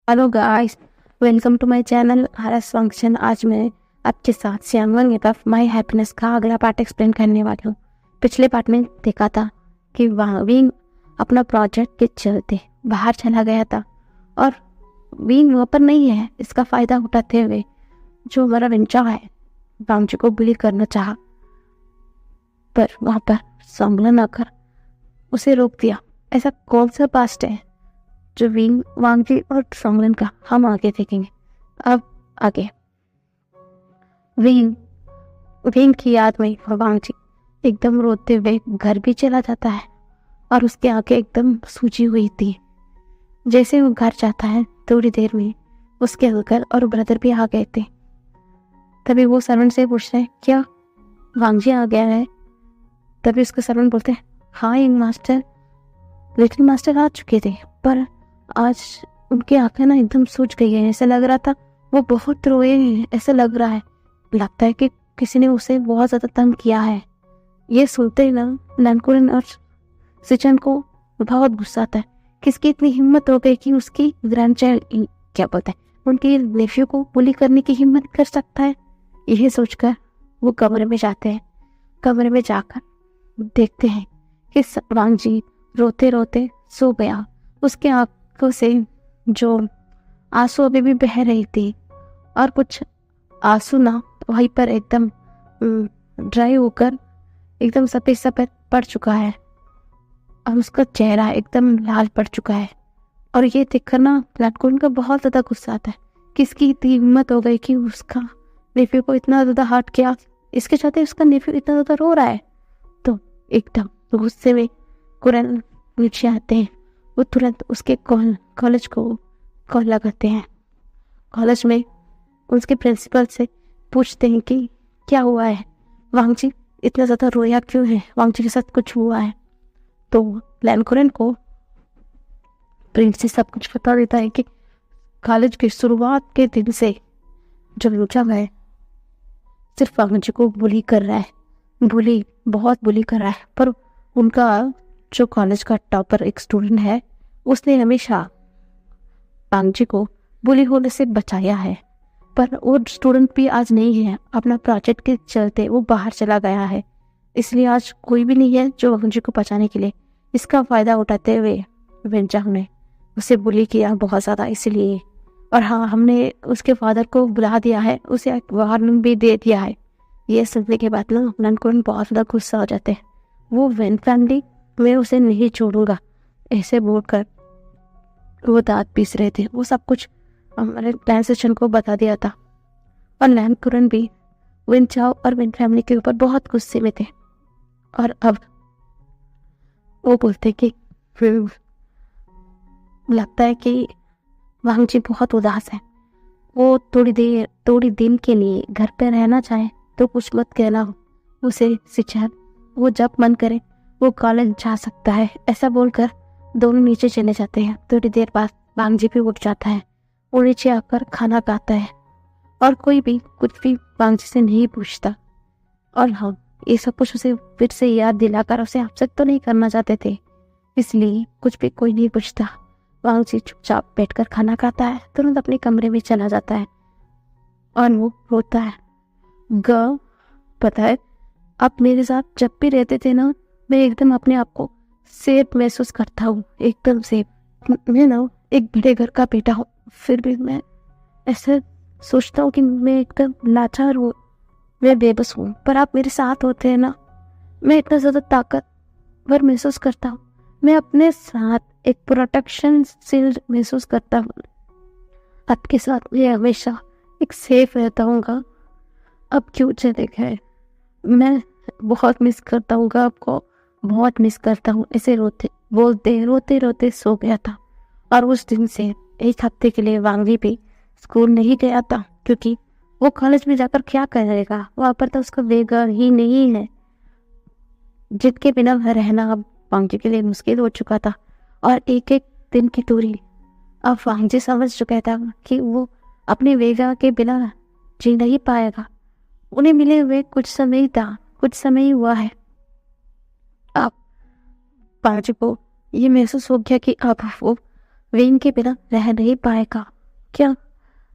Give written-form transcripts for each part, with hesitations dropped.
Hello guys, welcome to my channel हरस फंक्शन। आज मैं आपके साथ श्यामल एफ माई हैप्पीनेस का अगला पार्ट एक्सप्लेन करने वाली हूँ। पिछले पार्ट में देखा था कि विंग अपना प्रोजेक्ट के चलते बाहर चला गया था और विंग वहाँ पर नहीं है। इसका फ़ायदा उठाते हुए जो हमारा विंचा है वांगजी को बुली करना चाहा, पर वहाँ पर संभलन आकर उसे रोक दिया। ऐसा कौन सा पास्ट है जो विंग वांगजी और संगलन का, हम आगे देखेंगे। अब आगे विंग की याद में वांगजी एकदम रोते हुए घर भी चला जाता है और उसके आंखें एकदम सूजी हुई थी। जैसे वो घर जाता है थोड़ी देर में उसके अंकल और ब्रदर भी आ गए थे। तभी वो सर्वेंट से पूछते हैं, क्या वांगजी आ गया है? तभी उसके सर्वेंट बोलते हैं, हाँ यंग मास्टर, लिटिल मास्टर आ चुके थे, पर आज उनकी आंखें ना एकदम सूज गई है। ऐसा लग रहा था वो बहुत रोए हैं। ऐसा लग रहा है, लगता है कि किसी ने उसे बहुत ज्यादा तंग किया है। ये सुनते ही ना लैंकुरन और सिचन को बहुत गुस्सा आता है। किसकी इतनी हिम्मत हो गई कि उसकी ग्रैंडचाइल्ड, क्या बोलते हैं, उनके नेफ्यू को बुली करने की हिम्मत कर सकता है। यही सोचकर वो कमरे में जाते हैं। कमरे में जाकर देखते हैं कि वांगजी रोते रोते सो गया। उसके आंखों से जो आंसू अभी भी बह रही थी और कुछ आंसू ना वहीं पर एकदम ड्राई होकर एकदम सफेद सफेद पड़ चुका है और उसका चेहरा एकदम लाल पड़ चुका है। और ये देखकर ना लैंकुरन का बहुत ज़्यादा गुस्सा आता है। किसकी इतनी हिम्मत हो गई कि उसका नेफ्यू को इतना ज़्यादा हर्ट किया, इसके साथ उसका नेफ्यू इतना ज़्यादा रो रहा है। तो एकदम गुस्से में कुरन नीचे आते हैं। वो तुरंत उसके कॉलेज को कॉल लगाते हैं। कॉलेज में उसके प्रिंसिपल से पूछते हैं कि क्या हुआ है, वांगजी इतना ज़्यादा रोया क्यों है, वांगजी के साथ कुछ हुआ है। तो लैंकुरन को प्रिंस सब कुछ बता देता है कि कॉलेज की शुरुआत के दिन से जो लूचा है सिर्फ वांगजी को बुली कर रहा है, बहुत बुली कर रहा है। पर उनका जो कॉलेज का टॉपर एक स्टूडेंट है, उसने हमेशा वांगजी को बुली होने से बचाया है। पर वो स्टूडेंट भी आज नहीं है, अपना प्रोजेक्ट के चलते वो बाहर चला गया है। इसलिए आज कोई भी नहीं है जो वांगजी को बचाने के लिए। इसका फ़ायदा उठाते हुए वेंचांग ने उसे बुली किया बहुत ज़्यादा, इसलिए। और हाँ, हमने उसके फादर को बुला दिया है, उसे एक वार्निंग भी दे दिया है। ये सुनने के बाद ना लैंकुरन बहुत ज़्यादा गुस्सा हो जाते हैं। वो वेन फैमिली, मैं उसे नहीं छोड़ूंगा, ऐसे बोलकर वो दांत पीस रहे थे। वो सब कुछ हमारे प्लान सेशन को बता दिया था और लैंकुरन भी विन चाओ और विन फैमिली के ऊपर बहुत गुस्से में थे। और अब वो बोलते कि लगता है कि वांगजी बहुत उदास है। वो थोड़ी दिन के लिए घर पे रहना चाहे तो कुछ मत कहना उसे सिचन, वो जब मन करे वो कॉलेज जा सकता है। ऐसा बोलकर दोनों नीचे चले जाते हैं। थोड़ी देर बाद वांगजी भी उठ जाता है। वो नीचे आकर खाना खाता है और कोई भी कुछ भी वांगजी से नहीं पूछता। और हाँ, ये सब कुछ उसे फिर से याद दिलाकर उसे अपसेट तो नहीं करना चाहते थे, इसलिए कुछ भी कोई नहीं पूछता। वांगजी चुपचाप बैठकर खाना खाता है, तुरंत अपने कमरे में चला जाता है और वो रोता है। पता है, आप मेरे साथ जब भी रहते थे ना, मैं एकदम अपने आप को सेफ महसूस करता हूँ, एकदम सेफ। मैं ना एक बड़े घर का बेटा हूँ, फिर भी मैं ऐसे सोचता हूँ कि मैं एकदम लाचार हूँ, मैं बेबस हूँ। पर आप मेरे साथ होते हैं ना, मैं इतना ज़्यादा ताकतवर महसूस करता हूँ। मैं अपने साथ एक प्रोटेक्शन शील्ड महसूस करता हूँ। आपके साथ मैं हमेशा एक सेफ रहता हूँ। अब क्यों चले गए? मैं बहुत मिस करता हूँ आपको, बहुत मिस करता हूँ। ऐसे रोते रोते सो गया था। और उस दिन से एक हफ्ते के लिए वांगजी भी स्कूल नहीं गया था, क्योंकि वो कॉलेज में जाकर क्या करेगा, वहाँ पर तो उसका बेघर ही नहीं है, जिसके बिना रहना अब वांगजी के लिए मुश्किल हो चुका था। और एक एक दिन की दूरी अब वांगजी समझ चुका था कि वो अपने वेगा के बिना जी नहीं पाएगा। उन्हें मिले हुए कुछ समय था, कुछ समय हुआ है। अब वांगजी को ये महसूस हो गया कि अब वो वेन के बिना रह नहीं पाएगा। क्या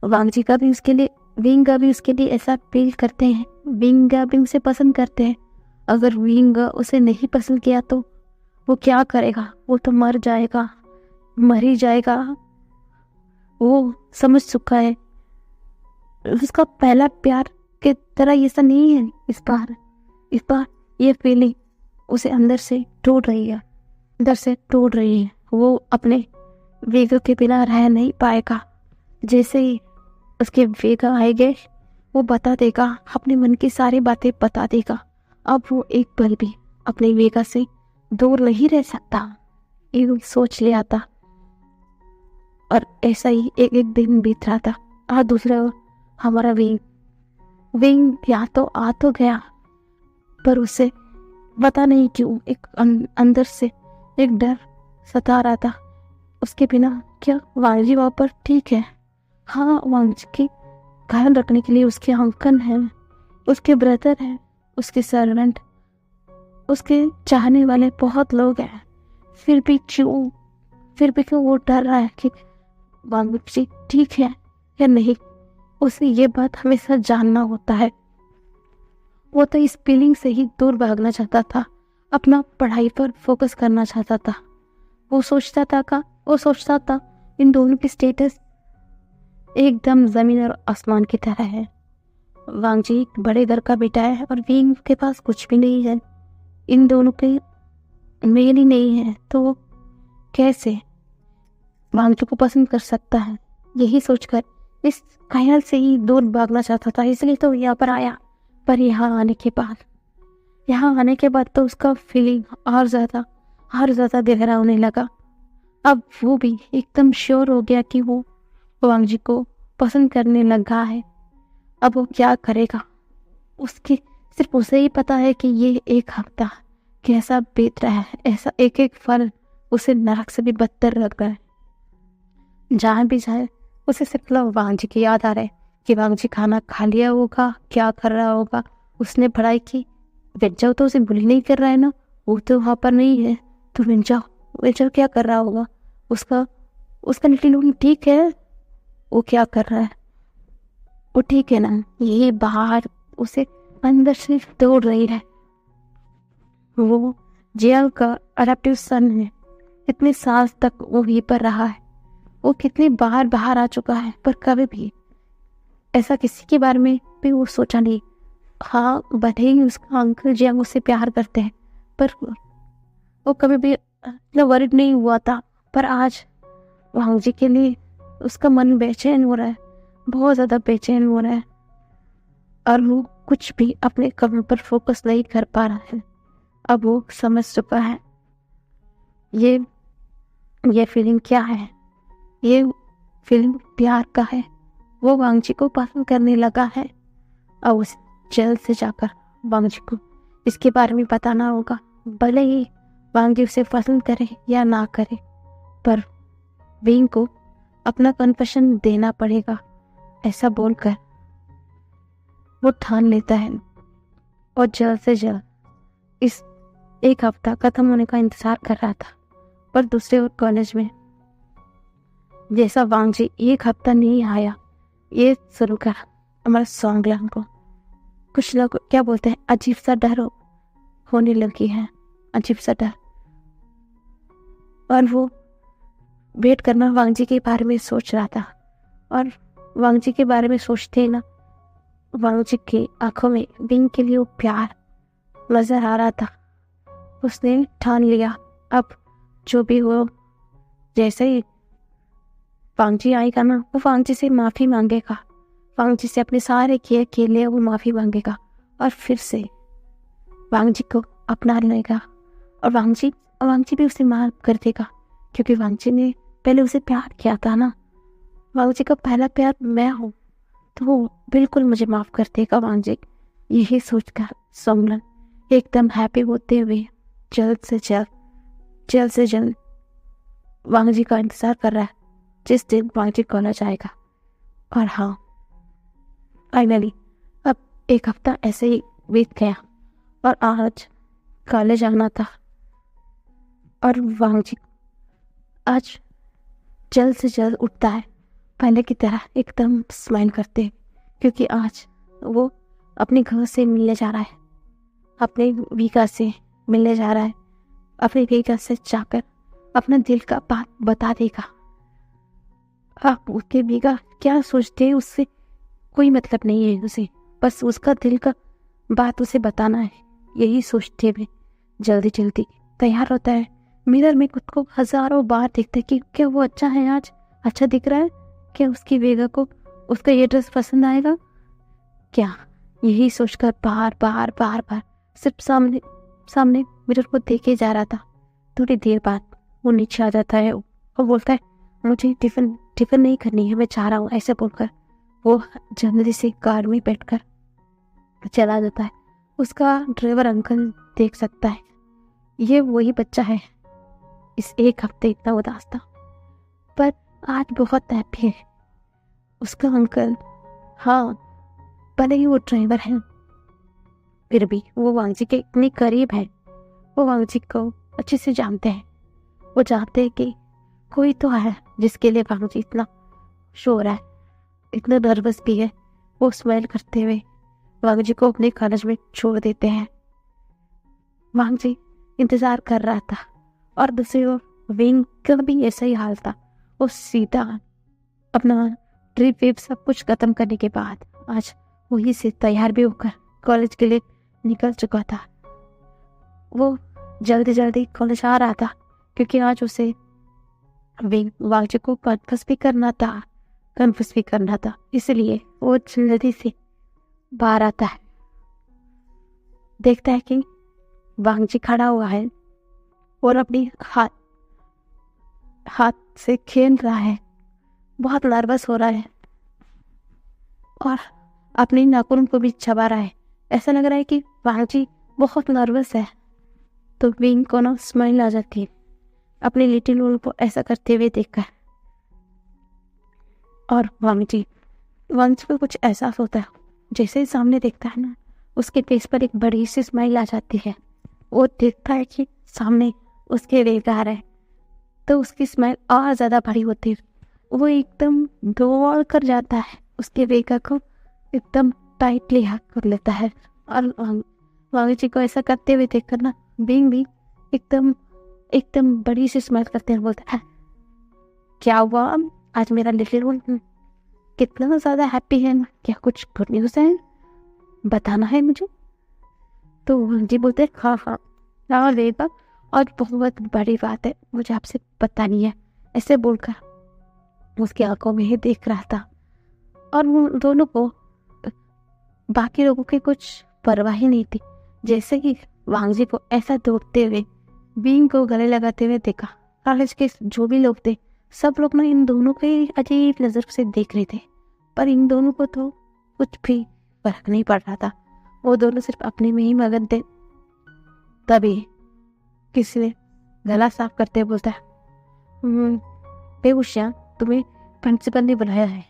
वांगजी का भी उसके लिए, विंगा भी उसके लिए ऐसा फील करते हैं? विंगा भी उसे पसंद करते हैं? अगर विंगा उसे नहीं पसंद किया तो वो क्या करेगा? वो तो मर जाएगा, मर ही जाएगा। वो समझ चुका है उसका पहला प्यार के तरह ऐसा नहीं है। इस बार ये फीलिंग उसे अंदर से टूट रही है, अंदर से टूट रही है। वो अपने वेगा के बिना रह नहीं पाएगा। जैसे ही उसके वेगा आएंगे वो बता देगा, अपने मन की सारी बातें बता देगा। अब वो एक पल भी अपने वेगा से दूर नहीं रह सकता, ये सोच लिया था। और ऐसा ही एक एक दिन बीत रहा था। और दूसरा ओर हमारा विंग या तो आ तो गया, पर उसे पता नहीं क्यों एक अंदर से एक डर सता रहा था। उसके बिना क्या वांगजी वहाँ पर ठीक है? हाँ, वांगजी की ख्याल रखने के लिए उसके अंकल हैं, उसके ब्रदर हैं, उसके सर्वेंट, उसके चाहने वाले बहुत लोग हैं। फिर भी क्यों वो डर रहा है कि वांगजी ठीक है या नहीं? उसे ये बात हमेशा जानना होता है। वो तो इस फीलिंग से ही दूर भागना चाहता था, अपना पढ़ाई पर फोकस करना चाहता था। वो सोचता था इन दोनों की स्टेटस एकदम जमीन और आसमान की तरह है। वांगजी एक बड़े घर का बेटा है और विंग के पास कुछ भी नहीं है। इन दोनों के मेल ही नहीं है, तो वो कैसे वांगजी को पसंद कर सकता है? यही सोचकर इस ख्याल से ही दूर भागना चाहता था, इसलिए तो यहाँ पर आया। पर यहाँ आने के बाद तो उसका फीलिंग और ज़्यादा गहरा होने लगा। अब वो भी एकदम श्योर हो गया कि वो वांगजी को पसंद करने लगा है। अब वो क्या करेगा? सिर्फ उसे ही पता है कि ये एक हफ्ता कैसा बीत रहा है। ऐसा एक एक पल उसे नरक से भी बदतर लग रहा है। जहाँ भी जाए उसे सिर्फ वांगजी की याद आ रहा है कि वांगजी खाना खा लिया होगा, क्या कर रहा होगा, उसने पढ़ाई की। विंजाओ तो उसे बुली नहीं कर रहा है ना, वो तो वहाँ पर नहीं है। तो विंजाओ क्या कर रहा होगा? उसका लिटिल लून ठीक है? वो क्या कर रहा है? वो ठीक है ना? ये बाहर उसे अंदर से तोड़ रही है। वो जिया का अडॉप्टिव सन है। इतने साल तक वो यहीं पर रहा है। वो कितनी बाहर आ चुका है, पर कभी भी ऐसा किसी के बारे में भी वो सोचा नहीं। हाँ, भले ही उसका अंकल जिया उससे प्यार करते हैं, पर वो कभी भी वरिड नहीं हुआ था। पर आज वांगजी के लिए उसका मन बेचैन हो रहा है, बहुत ज़्यादा बेचैन हो रहा है। और वो कुछ भी अपने काम पर फोकस नहीं कर पा रहा है। अब वो समझ चुका है ये फीलिंग क्या है। ये फीलिंग प्यार का है। वो वांगजी को पसंद करने लगा है। और उसे जल्द से जाकर वांगजी को इसके बारे में बताना होगा। भले ही वांगजी उसे पसंद करे या ना करे, पर विंग को अपना कन्फेशन देना पड़ेगा। ऐसा बोलकर वो ठान लेता है और जल्द से जल्द इस एक हफ्ता खत्म होने का इंतजार कर रहा था। पर दूसरे ओर कॉलेज में जैसा वांगजी एक हफ्ता नहीं आया, ये सुन कर हमारा सॉन्गलांग को कुछ लोग क्या बोलते हैं, अजीब सा डर होने लगी है, अजीब सा डर। और वो वेट करना वांगजी के बारे में सोच रहा था। और वांगजी के बारे में सोचते ही ना वांगजी की आंखों में विंग के लिए वो प्यार नजर आ रहा था। उसने ठान लिया, अब जो भी हो, जैसे ही वांगजी आएगा ना, वो वांगजी से माफ़ी मांगेगा। वांगजी से अपने सारे किए के लिए वो माफ़ी मांगेगा और फिर से वांगजी को अपना लेगा। और वांगजी भी उसे माफ कर देगा, क्योंकि वांगजी ने पहले उसे प्यार किया था ना। वांगजी का पहला प्यार मैं हूँ, तो वो बिल्कुल मुझे माफ़ कर देगा वांगजी। यही सोचकर सोमलन एकदम हैप्पी होते हुए जल्द से जल्द वांगजी का इंतज़ार कर रहा है, जिस दिन वांगजी कॉलेज आएगा। और हाँ, फाइनली अब एक हफ्ता ऐसे ही बीत गया और आज कॉलेज आना था। और वांगजी आज जल्द से जल्द उठता है, पहले की तरह एकदम स्माइल करते, क्योंकि आज वो अपने घर से मिलने जा रहा है, अपने वीका से मिलने जा रहा है, अपने वीका से जाकर अपना दिल का बात बता देगा। आप उसके वीका क्या सोचते हैं उससे कोई मतलब नहीं है उसे, बस उसका दिल का बात उसे बताना है, यही सोचते हुए जल्दी जल्दी तैयार होता है। मिरर में खुद को हजारों बार देखता है कि क्या वो अच्छा है, आज अच्छा दिख रहा है, क्या उसकी वेगा को उसका ये ड्रेस पसंद आएगा क्या, यही सोचकर बार बार बार बार सिर्फ सामने सामने मिरर को देखे जा रहा था। थोड़ी देर बाद वो नीचे आ जाता है और बोलता है मुझे टिफिन टिफिन नहीं करनी है, मैं चाह रहा हूँ, ऐसे बोलकर वो जल्दी से कार में बैठकर चला जाता है। उसका ड्राइवर अंकल देख सकता है ये वही बच्चा है, इस एक हफ्ते इतना उदास था पर आज बहुत हैप्पी है। उसका अंकल, हाँ भले ही वो ड्राइवर है फिर भी वो वांगजी के इतने करीब है, वो वांगजी को अच्छे से जानते हैं। वो जानते हैं कि कोई तो है जिसके लिए वांगजी इतना शोर है, इतना नर्वस भी है। वो स्माइल करते हुए वांगजी को अपने कॉलेज में छोड़ देते हैं। वांगजी इंतजार कर रहा था और दूसरी ओर विंग का भी ऐसा ही हाल था। वो सीधा अपना ट्रिप विप सब कुछ खत्म करने के बाद आज वहीं से तैयार भी होकर कॉलेज के लिए निकल चुका था। वो जल्दी जल्दी कॉलेज आ रहा था क्योंकि आज उसे वांगजी को कन्फ्यूज भी करना था, इसलिए वो जल्दी से बाहर आता है। देखता है कि वांगजी खड़ा हुआ है और अपनी हाथ से खेल रहा है, बहुत नर्वस हो रहा है और अपनी नाखून को भी चबा रहा है। ऐसा लग रहा है कि वांगजी बहुत नर्वस है। तो विंग को ना स्माइल आ जाती है अपनी लिटिल वुल को ऐसा करते हुए देखकर, और वांगजी को कुछ एहसास होता है। जैसे ही सामने देखता है ना, उसके फेस पर एक बड़ी सी स्माइल आ जाती है। वो देखता है कि सामने उसके वेगा आ रहा है तो उसकी स्माइल और ज़्यादा बड़ी होती है। वो एकदम दौड़ कर जाता है, उसके वेगा को एकदम टाइटली हक कर लेता है और वांगजी को ऐसा करते हुए देखकर ना विंग भी एकदम बड़ी सी स्माइल करते हैं, बोलता है क्या हुआ आज मेरा लिटिल वन कितना ज़्यादा हैप्पी है, क्या कुछ गुड न्यूज़ है, बताना है मुझे। तो वांगजी बोलते हैं हाँ वेगा, और बहुत बड़ी बात है मुझे आपसे बतानी है, ऐसे बोलकर उसकी आंखों में ही देख रहा था। और वो दोनों को बाकी लोगों की कुछ परवाह ही नहीं थी। जैसे ही वांगजी को ऐसा दौड़ते हुए विंग को गले लगाते हुए देखा, कॉलेज के जो भी लोग थे सब लोग ना इन दोनों के अजीब नज़र से देख रहे थे, पर इन दोनों को तो कुछ भी फर्क नहीं पड़ रहा था। वो दोनों सिर्फ अपने में ही मगन थे। तभी किसी ने गला साफ करते हुए बोलता है बेहोशिया, तुम्हें प्रिंसिपल ने बुलाया है।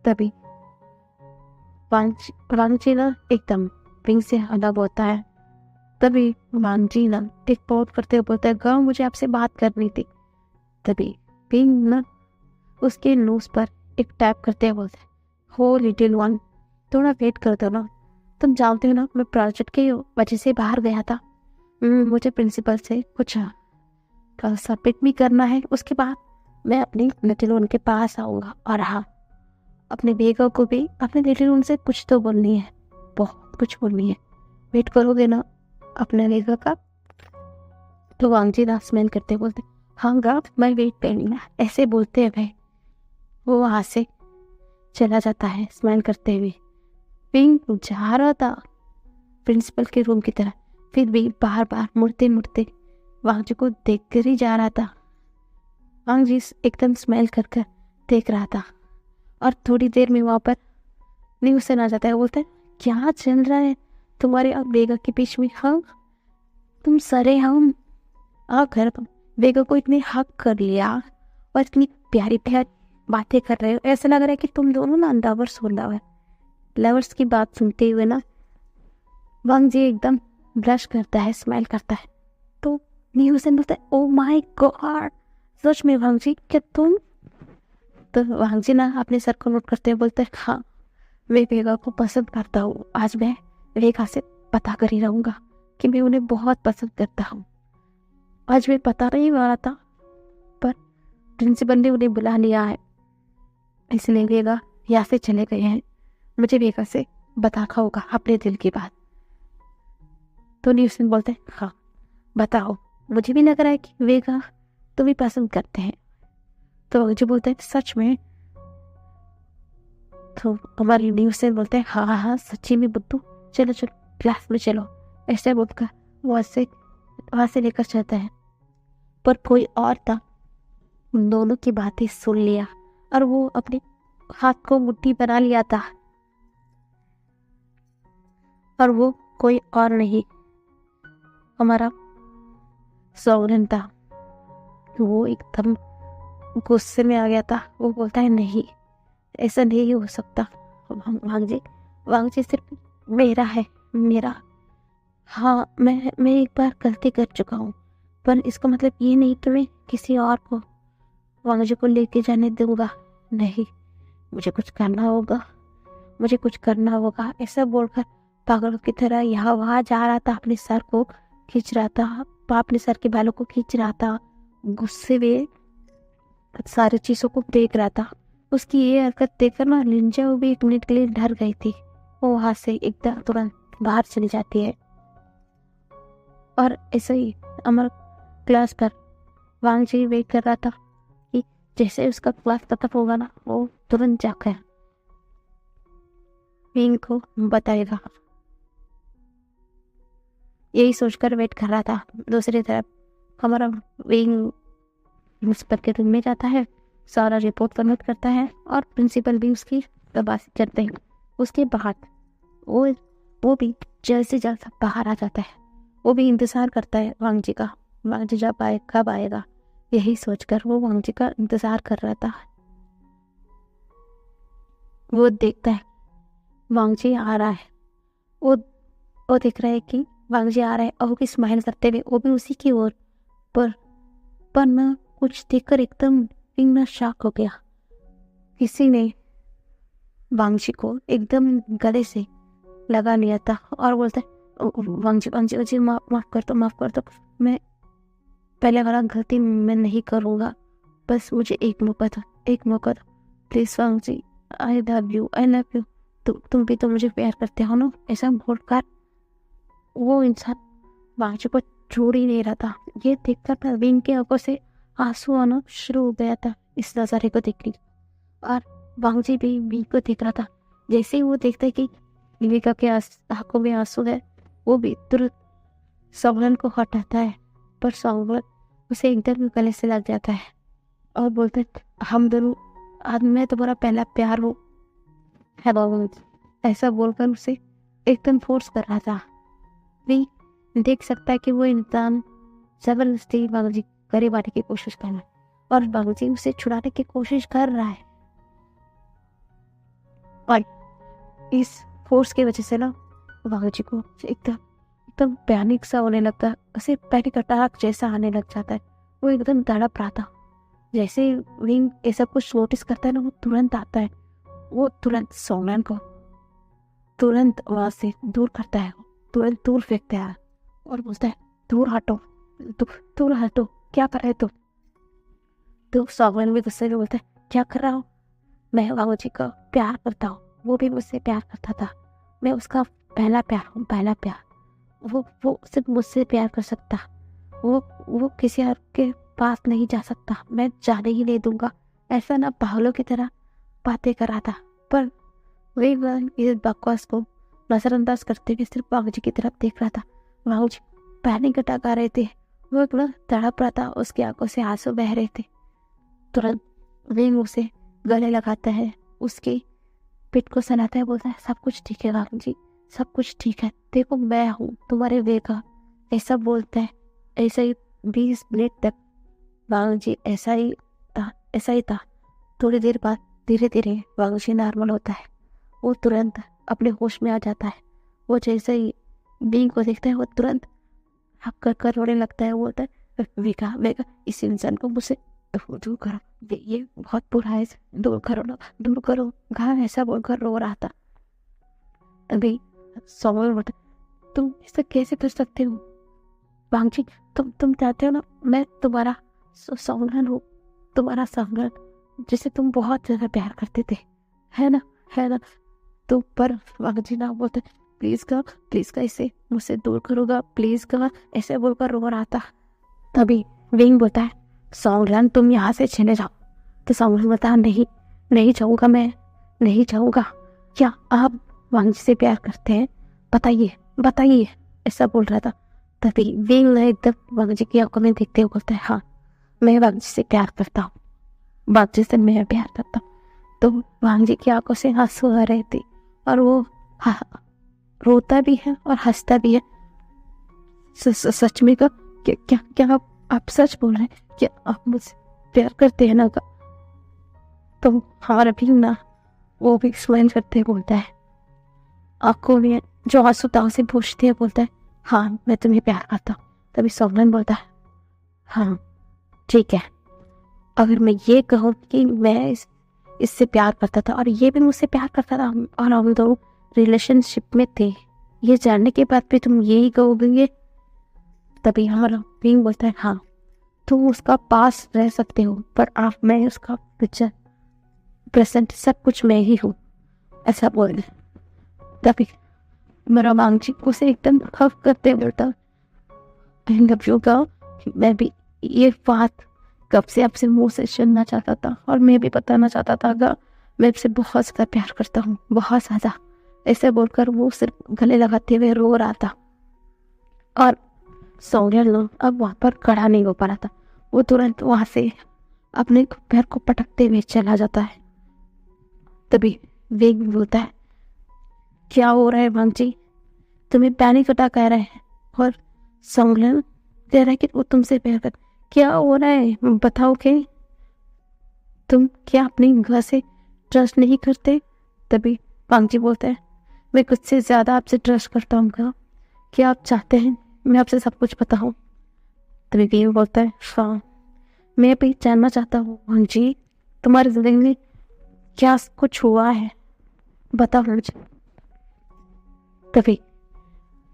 तभी वांगजी ना एकदम विंग से अलग होता है। तभी वांगजी ना टिक पॉट करते हुए बोलता है गाँव मुझे आपसे बात करनी थी। तभी विंग ना उसके नोज पर एक टैप करते हुए बोलता है हो लिटिल वन, थोड़ा वेट कर दो ना, तुम जानते हो ना मैं प्रोजेक्ट की वजह से बाहर गया था, मुझे प्रिंसिपल से कुछ सबमिट भी करना है, उसके बाद मैं अपनी लिटिल वन के पास आऊँगा। और हाँ, अपने बेगो को भी अपने लिटिल वन से कुछ तो बोलनी है, बहुत कुछ बोलनी है, वेट करोगे ना अपने बेगो का। तो वांगजी ना स्मेल करते बोलते हाँ गा मैं वेट करूँगा, ऐसे बोलते हैं भाई वो वहाँ से चला जाता है स्माइल करते हुए। विंग जा रहा था प्रिंसिपल के रूम की तरफ, फिर भी बार बार मुड़ते मुड़ते वांगजी को देख कर ही जा रहा था। वांगजी एकदम स्माइल कर कर देख रहा था और थोड़ी देर में वहाँ पर न्यूज़ आ जाता है। बोलता है क्या चल रहा है तुम्हारे और बेगा के बीच में, हाँ तुम सरे हम आ घर बेगा को इतने हक कर लिया और इतनी प्यारी प्यारी बातें कर रहे हो, ऐसा लग रहा है कि तुम दोनों ना लवर्स हो। लवर्स की बात सुनते हुए ना वांगजी एकदम ब्लश करता है, स्माइल करता है। तो न्यूज़ बोलता है ओ माय गॉड, सच में वांगजी क्या तुम तो वांग जी ना अपने सर को नोट करते हुए बोलते हैं, हाँ मैं वेगा को पसंद करता हूँ। आज मैं वेगा से पता कर ही रहूँगा कि मैं उन्हें बहुत पसंद करता हूँ। आज मैं पता नहीं वाला था, पर प्रिंसिपल ने उन्हें बुला लिया है, इसलिए वेगा यहाँ से चले गए हैं। मुझे वेगा से बताना होगा अपने दिल की बात। तो न्यूसन बोलते हैं, हाँ बताओ, मुझे भी लग रहा है कि वेगा तुम्हें पसंद करते हैं। तो मुझे बोलते हैं, सच में? तो हमारी न्यूसन बोलते हैं, हाँ हाँ सच्ची में बुद्धू, चलो चलो क्लास में चलो। ऐसे बोलकर वहाँ से लेकर चलता है। पर कोई और था, उन दोनों की बातें सुन लिया और वो अपने हाथ को मुट्ठी बना लिया था। और वो कोई और नहीं, हमारा सौगन था। वो एकदम गुस्से में आ गया था। वो बोलता है, नहीं ऐसा नहीं हो सकता वांग जी सिर्फ मेरा है, मेरा। हाँ मैं एक बार गलती कर चुका हूँ, पर इसका मतलब ये नहीं कि मैं किसी और को वांग जी को लेके जाने दूंगा। नहीं, मुझे कुछ करना होगा, मुझे कुछ करना होगा। ऐसा बोलकर पागलों की तरह यहाँ वहाँ जा रहा था, अपने सर को खींच रहा था, अपने सर के बालों को खींच रहा था, गुस्से में सारी चीज़ों को देख रहा था। उसकी ये हरकत देखकर ना लिंजा वो भी 1 मिनट के लिए डर गई थी। वो वहाँ से एकदम तुरंत बाहर चली जाती है। और ऐसे ही अमर क्लास पर वांग जी वेट कर रहा था कि जैसे उसका क्लास खत्म होगा ना, वो तुरंत जाकर विंग को बताएगा। यही सोचकर वेट कर रहा था। दूसरी तरफ हमारा विंग प्रिंसिपल के रूम में जाता है, सारा रिपोर्ट सबमिट करता है और प्रिंसिपल भी उसकी तबाही करते हैं। उसके बाद वो भी जल्द से जल्द बाहर आ जाता है। वो भी इंतज़ार करता है वांग जी का, वांग जी जब आए कब आएगा, यही सोचकर वो वांग जी का इंतज़ार कर रहा था। वो देखता है वांग जी आ रहा है। वो देख रहा है कि वांग जी आ रहा है और वो भी स्माइल करते हुए, वो भी उसी की ओर। पर ना कुछ देखकर एकदम ना शॉक हो गया। किसी ने वांग जी को एकदम गले से लगा लिया था और बोलता है, वांग जी माफ कर दो, मैं पहले वाला गलती मैं नहीं करूँगा, बस मुझे एक मौका दो please Wang ji, I love you. तुम भी तो मुझे प्यार करते हो ना। ऐसा बोलकर वो इंसान वांग जी को छोड़ ही नहीं रहा था। ये देखकर विंग के आंखों से आंसू आना शुरू हो गया था इस नज़ारे को देखने। और वांग जी भी विंग को देख रहा था। जैसे ही वो देखता है कि विवेका के आंखों में आंसू है, वो भी तुरंत सौगन को हटाता है, पर सौगन उसे एकदम गले से लग जाता है और बोलता है, हम दोनों आज मैं तुम्हारा पहला प्यार हूँ, है वांग। ऐसा बोलकर उसे एकदम फोर्स कर रहा था। भी देख सकता है कि वो इंसान जबरदस्ती वांग जी करीब आने की कोशिश कर रहा है और वांग जी उसे छुड़ाने की कोशिश कर रहा है। और इस फोर्स की वजह से ना वांग जी को एकदम पैनिक सा होने लगता है। उसे पैनिक अटैक जैसा आने लग जाता है। वो एकदम तड़प रहा था। जैसे विंग ये सब कुछ नोटिस करता है ना, वो तुरंत आता है। वो तुरंत सोमैन को तुरंत वहाँ से दूर करता है, तुरंत दूर फेंकता है और बोलता है, दूर हटो, क्या कर रहे तुम? तो सोमैन भी गुस्से में बोलता है, क्या कर रहा हूँ? मैं वांग जी को प्यार करता हूँ, वो भी मुझसे प्यार करता था, मैं उसका पहला प्यार। वो सिर्फ मुझसे प्यार कर सकता, वो किसी और के पास नहीं जा सकता, मैं जाने ही नहीं दूंगा। ऐसा ना पागलों की तरह बातें कर रहा था। पर वही इस बकवास को नजरअंदाज करते हुए सिर्फ वांग जी की तरफ देख रहा था। वांग जी पैनिक अटैक आ रहे थे, वो इतना तड़प रहा था, उसकी आंखों से आंसू बह रहे थे। तुरंत विंग उसे गले लगाता है, उसकी पिठ को सनाता है, बोलता है, सब कुछ ठीक है वांग जी, सब कुछ ठीक है, देखो मैं हूँ तुम्हारे वेगा। ऐसा बोलता है। ऐसा ही 20 मिनट तक वांग जी ऐसा ही था। थोड़ी देर बाद धीरे धीरे वांग जी नॉर्मल होता है। वो तुरंत अपने होश में आ जाता है। वो जैसे ही बींग को देखता है, वो तुरंत हक कर रोने लगता है। वो बोलता है, वेगा इस इंसान को मुझसे दूर करो, ये बहुत बुरा है, दूर करो ना, दूर करो, घा ऐसा बोलकर रो रहा था। अभी सौम्य बोलता, तुम ऐसा कैसे कर सकते हो वांगजी? तुम चाहते हो ना मैं तुम्हारा सौगन हूँ, तुम्हारा सौगन, जिसे तुम बहुत ज्यादा प्यार करते थे, है ना, है ना? तो पर वांगजी ना बोलते, प्लीज का इसे मुझसे दूर करोगा, प्लीज का, ऐसे बोलकर रो रहा था। तभी विंग बोलता है, सौगन तुम यहाँ से चले जाओ। तो सौगन बोलता, नहीं नहीं जाऊंगा, मैं नहीं जाऊंगा। क्या आप वांगजी से प्यार करते हैं? बताइए बताइए, ऐसा बोल रहा था। तभी विंग ने एकदम वांगजी की आंखों में देखते हुए बोलता है, हाँ मैं वांगजी से प्यार करता हूँ, वांगजी से मैं प्यार करता हूँ। तो वांगजी की आंखों से आंसू आ रहे थे और वो रोता भी है और हंसता भी है। सच में का, क्या क्या क्या आप सच बोल रहे हैं? क्या आप मुझसे प्यार करते हैं ना? का तो हमारा भी ना, वो भी स्माइल करते बोलता है, आंखों में जो आंसू ताव से पूछते हैं, बोलता है, हाँ मैं तुम्हें प्यार करता हूँ। तभी सौगन बोलता है, हाँ ठीक है, अगर मैं ये कहूँ कि मैं इससे प्यार करता था और ये भी मुझसे प्यार करता था और हम दोनों रिलेशनशिप में थे, ये जानने के बाद भी तुम यही कहोगे? तभी हमारा विंग बोलता है, हाँ तुम उसका पास रह सकते हो, पर आप, मैं उसका फ्यूचर प्रेजेंट सब कुछ मैं ही हूँ, ऐसा बोल रहे। तभी मेरा वांगजी उसे एकदम हक करते बोलता, मैं भी ये बात कब से आपसे मुंह से सुनना चाहता था और मैं भी बताना चाहता था कि मैं आपसे बहुत ज़्यादा प्यार करता हूँ, बहुत ज़्यादा। ऐसे बोलकर वो सिर्फ गले लगाते हुए रो रहा था और सौर्य अब वहाँ पर खड़ा नहीं हो पा रहा था। वो तुरंत वहाँ से अपने पैर को पटकते हुए चला जाता है। तभी वेग बोलता है, क्या हो रहा है वांगजी? तुम्हें पैनिक अटैक आ रहा है और सौर्य कह रहा है कि वो तुमसे प्यार कर। क्या हो रहा है बताओ के? तुम क्या अपनी घर से ट्रस्ट नहीं करते? तभी वांगजी बोलता है, मैं कुछ से ज्यादा आपसे ट्रस्ट करता हूँ। क्या आप चाहते हैं मैं आपसे सब कुछ बताऊं? तभी वीर बोलता है, हाँ मैं भी जानना चाहता हूँ वांगजी, तुम्हारी जिंदगी में क्या कुछ हुआ है, बताओ मुझे। तभी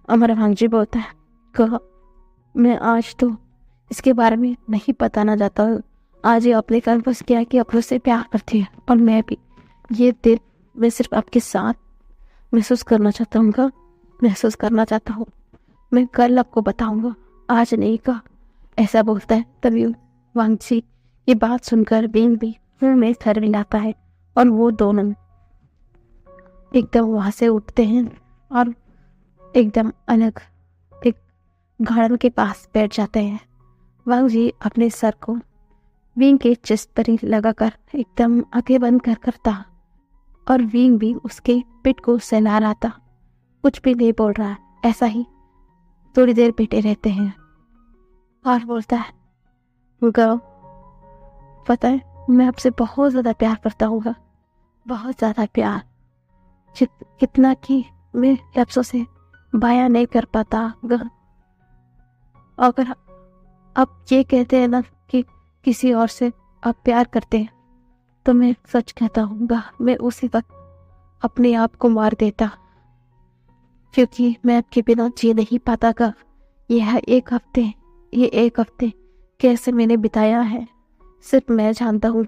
हमारा वांगजी बोलता है, कहा मैं आज तो इसके बारे में नहीं बताना चाहता हूँ। आज ये अपने कन्फर्स किया कि अपने से प्यार करती है और मैं भी ये दिन मैं सिर्फ आपके साथ महसूस करना चाहता हूँ, महसूस करना चाहता हूँ। मैं कल आपको बताऊंगा, आज नहीं का, ऐसा बोलता है। तभी वांगजी ये बात सुनकर बिंग भी मुंह में थर मिलाता है और वो दोनों एकदम वहां से उठते हैं और एकदम अलग एक गार्डन के पास बैठ जाते हैं। वांगजी अपने सर को विंग के चेस्ट पर ही लगाकर एकदम आंखें बंद कर करता और विंग भी उसके पिट को सहला रहा था, कुछ भी नहीं बोल रहा है। ऐसा ही थोड़ी देर बैठे रहते हैं और बोलता है, गर्ल पता है मैं आपसे बहुत ज़्यादा प्यार करता हूँ, बहुत ज़्यादा प्यार, कितना कि मैं लफ्ज़ों से बयां नहीं कर पाता। अगर आप ये कहते हैं ना कि किसी और से आप प्यार करते हैं, तो मैं सच कहता हूँ मैं उसी वक्त अपने आप को मार देता, क्योंकि मैं आपके बिना जी नहीं पाता का। ये एक हफ्ते कैसे मैंने बिताया है सिर्फ मैं जानता हूँ।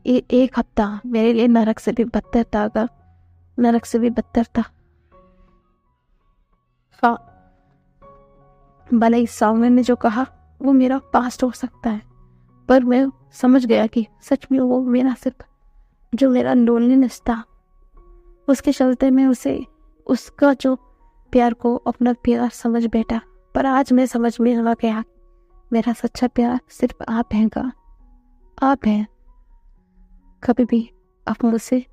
ये एक हफ्ता मेरे लिए नरक से भी बदतर था, नरक से भी बदतर था। हाँ, भले ही सामने ने जो कहा वो मेरा पास्ट हो सकता है, पर मैं समझ गया कि सच में वो मेरा सिर्फ जो मेरा लोनलीनेस था, उसके चलते मैं उसका जो प्यार को अपना प्यार समझ बैठा। पर आज मैं समझ में आ गया, मेरा सच्चा प्यार सिर्फ आप हैं का, आप हैं। कभी भी आप मुझसे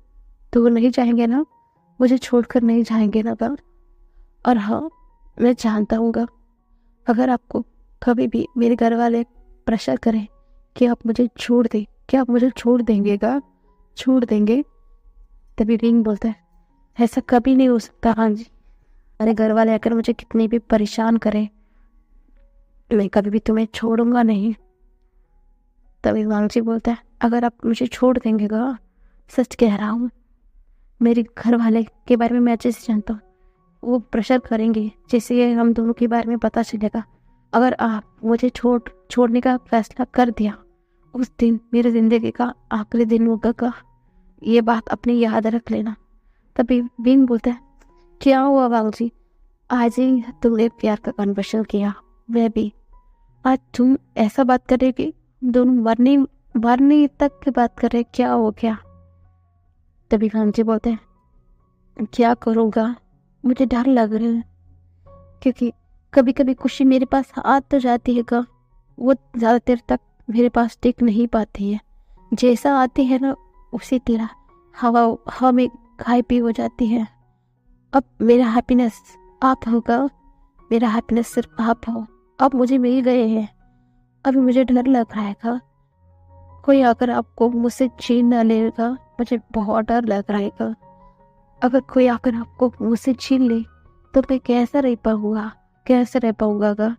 दूर नहीं जाएंगे ना, मुझे छोड़कर नहीं जाएंगे ना गा। और हाँ, मैं जानता हूँ अगर आपको कभी भी मेरे घर वाले प्रेशर करें कि आप मुझे छोड़ दें, क्या आप मुझे छोड़ देंगे छोड़ देंगे? तभी रिंग बोलता है, ऐसा कभी नहीं हो सकता। हाँ जी, मेरे घर वाले अगर मुझे कितनी भी परेशान करें, मैं कभी भी तुम्हें छोड़ूंगा नहीं। तभी वांगजी बोलता है, अगर आप मुझे छोड़ देंगे गा, सच कह रहा हूँ, मेरे घर वाले के बारे में मैं अच्छे से जानता हूँ, वो प्रेशर करेंगे जैसे हम दोनों के बारे में पता चलेगा। अगर आप मुझे छोड़ने का फैसला कर दिया, उस दिन मेरी ज़िंदगी का आखिरी दिन होगा का, ये बात अपनी याद रख लेना। तभी विंग बोलता है, क्या हुआ वांगजी, आज ही तुमने प्यार का कन्फेशन किया, मैं भी आज तुम ऐसा बात कर रहे कि दोनों मरने तक की बात कर रहे, क्या हो गया? तभी वांगजी बोलते हैं, क्या करूँगा, मुझे डर लग रहा है, क्योंकि कभी कभी खुशी मेरे पास आ तो जाती है का, वो ज़्यादा देर तक मेरे पास टिक नहीं पाती है। जैसा आती है ना, उसी तरह हवा में गायब भी हो जाती है। अब मेरा हैप्पीनेस आप होगा, मेरा हैप्पीनेस सिर्फ आप हो। अब मुझे मिल गए हैं, अभी मुझे डर लग रहा है का, कोई आकर आपको मुझसे छीन न लेगा, मुझे बहुत डर लग रहा है का। अगर कोई आकर आपको मुझसे छीन ले तो मैं कैसे रह पाऊंगा का?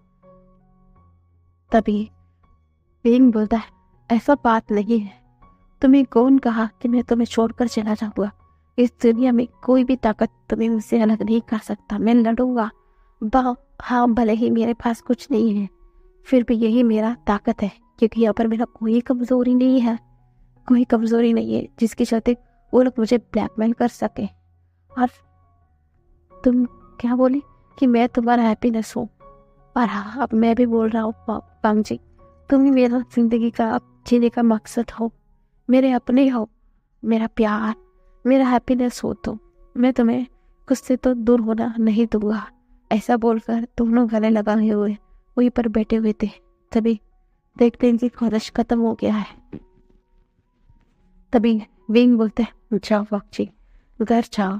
तभी विंग बोलता है, ऐसा बात नहीं है, तुम्हें कौन कहा कि मैं तुम्हें छोड़कर चला जाऊंगा? इस दुनिया में कोई भी ताकत तुम्हें मुझसे अलग नहीं कर सकता। मैं लड़ूंगा, हाँ, भले ही मेरे पास कुछ नहीं है, फिर भी यही मेरा ताकत है, क्योंकि यहाँ पर मेरा कोई कमजोरी नहीं है जिसके चलते वो लोग मुझे ब्लैकमेल कर सके। और तुम क्या बोले कि मैं तुम्हारा हैप्पीनेस हूँ, और हाँ, अब मैं भी बोल रहा हूँ वांगजी, तुम ही मेरा जिंदगी का जीने का मकसद हो, मेरे अपने हो, मेरा प्यार, मेरा हैप्पीनेस हो, तो मैं तुम्हें खुद से तो दूर होना नहीं दूंगा। ऐसा बोलकर दोनों गले लगाए हुए वहीं पर बैठे हुए थे। तभी देखते हैं कि ख्वाहिश खत्म हो गया है। तभी विंग बोलते हैं, जाओ वांगजी, घर जाओ,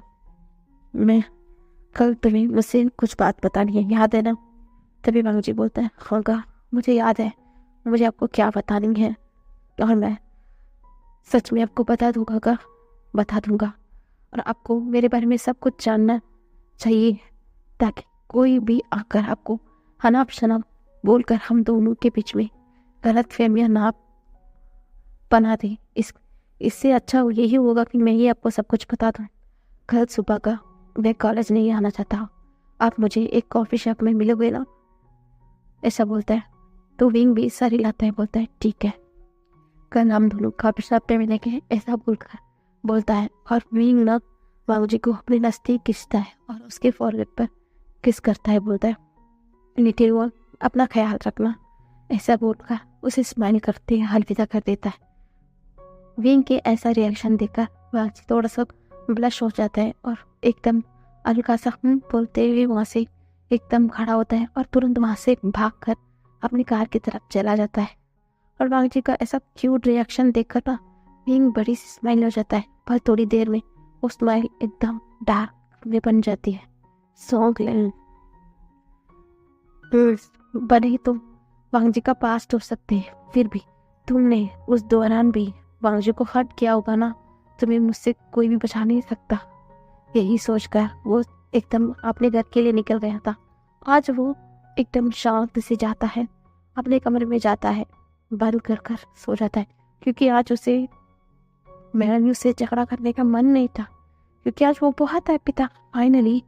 मैं कल तुम्हें मुझसे कुछ बात बतानी है, याद है ना? तभी वांगजी बोलता है, होगा, मुझे याद है, मुझे आपको क्या बतानी है, और मैं सच में आपको बता दूंगा, और आपको मेरे बारे में सब कुछ जानना चाहिए, ताकि कोई भी आकर आपको हनाप शनाप बोलकर हम दोनों के बीच में गलत फहमियाँ ना बना दे। इससे अच्छा यही होगा कि मैं ही आपको सब कुछ बता दूँ। कल सुबह का मैं कॉलेज नहीं आना चाहता, आप मुझे एक कॉफ़ी शॉप में मिलोगे ना? ऐसा बोलता है। तो विंग भी सारी लाता है, बोलता है ठीक है, कल हम दोनों कॉफ़ी शॉप पे मिलेंगे, ऐसा बोलता है। और विंग ना वांगजी को अपने नज़दीक खींचता है और उसके फॉरहेड पर किस करता है, बोलता है, लिटिल वन, अपना ख्याल रखना, ऐसा बोलकर उसे स्माइल करते हुए अलविदा कर देता है। विंग के ऐसा रिएक्शन देखकर वांगजी थोड़ा सा ब्लश हो जाता है और एकदम हल्का सा बोलते हुए वहाँ से एकदम खड़ा होता है और तुरंत वहाँ से भागकर अपनी कार की तरफ चला जाता है। और वांगजी का ऐसा क्यूट रिएक्शन देखकर ना विंग बड़ी सी स्माइल हो जाता है, पर थोड़ी देर में वो स्माइल एकदम डार्क में बन जाती है। भले ही तुम वांगजी का पास्ट हो सकते हैं, फिर भी तुमने उस दौरान भी वांगजी को हर्ट किया होगा ना, तुम्हें मुझसे कोई भी बचा नहीं सकता। यही सोचकर वो एकदम अपने घर के लिए निकल गया था। आज वो एकदम शांत से जाता है, अपने कमरे में जाता है, बंद कर सो जाता है, क्योंकि आज उसे मेलानी से झगड़ा करने का मन नहीं था, क्योंकि आज वो बहुत हैप्पी था। फाइनली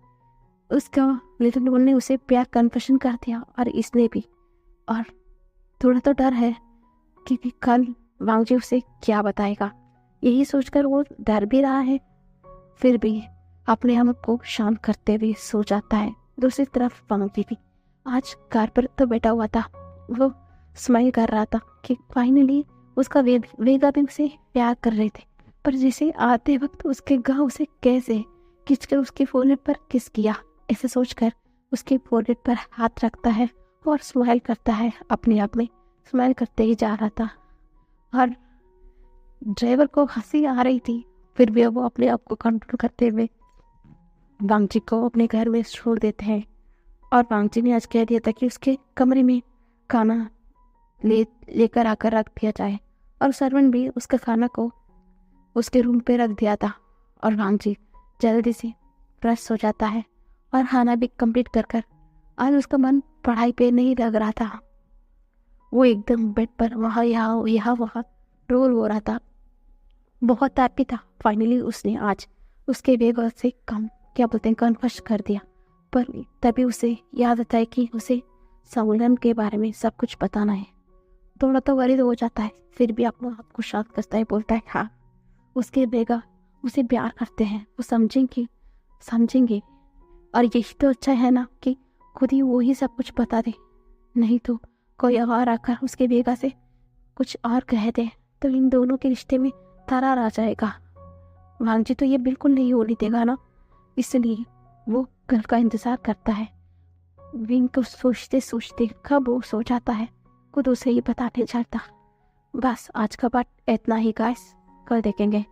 उसका लिटिल वन ने उसे प्यार कन्फेशन कर दिया, और इसने भी। और थोड़ा तो डर है क्योंकि कल वांगजी उसे क्या बताएगा, यही सोचकर वो डर भी रहा है, फिर भी अपने आप को शांत करते हुए सो जाता है। दूसरी तरफ वांगजी भी आज कार पर तो बैठा हुआ था, वो स्माइल कर रहा था कि फाइनली उसका वेगा भी उसे प्यार कर रहे थे, पर जैसे आते वक्त उसके गाँव उसे कैसे खींचकर उसके फोरहेड पर किस किया, ऐसे सोचकर उसके फोरहेड पर हाथ रखता है और स्माइल करता है, अपने आप में स्माइल करते ही जा रहा था। और ड्राइवर को हंसी आ रही थी, फिर भी वो अपने आप को कंट्रोल करते हुए वांगजी को अपने घर में छोड़ देते हैं। और वांगजी ने आज कह दिया था कि उसके कमरे में खाना लेकर आकर रख दिया जाए, और सर्वेंट भी उसका खाना को उसके रूम पे रख दिया था। और वांगजी जल्दी से फ्रेश हो जाता है और खाना भी कंप्लीट कर आज उसका मन पढ़ाई पे नहीं लग रहा था। वो एकदम बेड पर वहाँ यहाँ वहाँ रोल हो रहा था। बहुत हैप्पी था। फाइनली उसने आज उसके बेगों से कम क्या बोलते हैं कन्फर्स कर दिया। पर तभी उसे याद आता है कि उसे समुलन के बारे में सब कुछ बताना है। थोड़ा तो वरीड हो जाता है, फिर भी अपने आप को शांत करता है, बोलता है हाँ उसके बेगा उसे प्यार करते हैं, वो समझेंगे। और यही तो अच्छा है ना कि खुद ही वो ही सब कुछ बता दे, नहीं तो कोई और आकर उसके बेगा से कुछ और कह दे तो इन दोनों के रिश्ते में दरार आ जाएगा। वांगजी तो ये बिल्कुल नहीं होने देगा ना, इसलिए वो कल का इंतज़ार करता है। विंग को सोचते सोचते कब वो सो जाता है, खुद उसे ही पता नहीं चलता। बस आज का पार्ट इतना ही गाइस, कल देखेंगे।